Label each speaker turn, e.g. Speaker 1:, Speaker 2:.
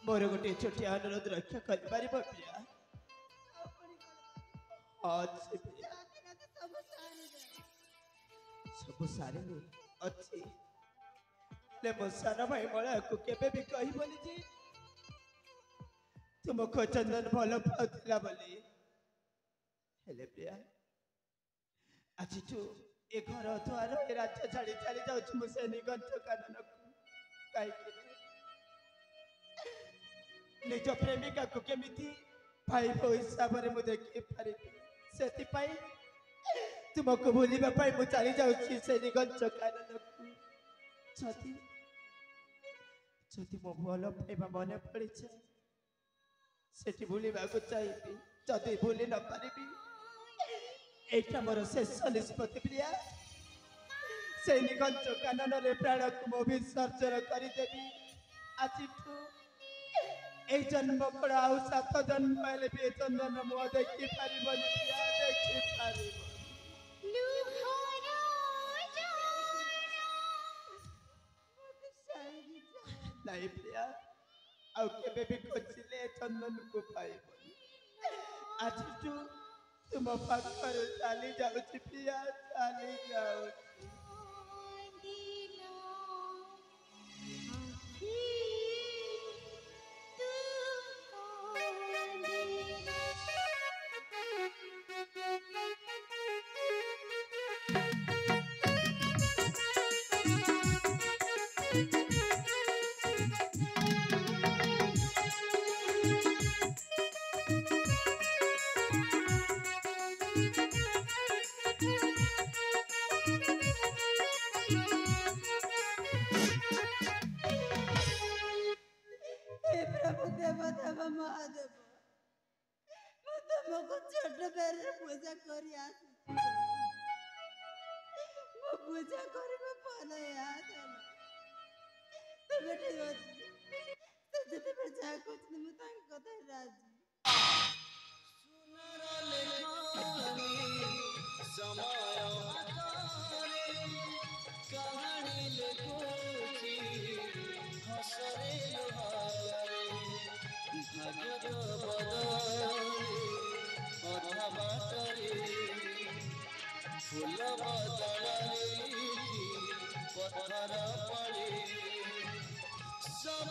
Speaker 1: मोर गोटे छोटिया अनुरोध रक्षा कर पारिबो प्रिया। अच्छे प्रिया सब सारे अच्छी ले मो सारा भाई मला को केबे भी कहबोनी जे तुमको चंदन भल पाउथिला बोली हेले प्रिया आज तू ए घर द्वार ए राज्य छाड़ी छाड़ी जाऊँ मुझे निगंच कानन कहीं निज प्रेमिका को केमिति भाई भाई हिसाब से मुझे देखी पारि से तुमको भूलवा मु चली जाऊँ से निगंच कानन जदि जदि मो भल पाइबा मन पड़ी से भूलवा चाहिए जदि भूली न पारि एटा मोर शेष निष्पत्ति प्रिया से निगंच कानन रे प्राण को मो विसर्जन करदेवी आज ए जन्म कड़ा आउ 7 जन्म हेले भी चंदन मुह देखी पारिबनी प्रिया देखी पारिबनी नहीं प्रिया आउ केबे भी खोजिले चंदन को पाइबनी आज तुम पाखर चली जाऊँ प्रिया चली जाऊँ
Speaker 2: पूजा करी पूजा करबा पले याद तबे ठीक अछि जते बेर जा कुछ न मत कथा राजी
Speaker 3: सुनर लेखानी समय आकारे कहानी लिखुची हसरे लोहारे भाग्य बदले अधा बाटरे फूल बदले पत्थर पड़े सब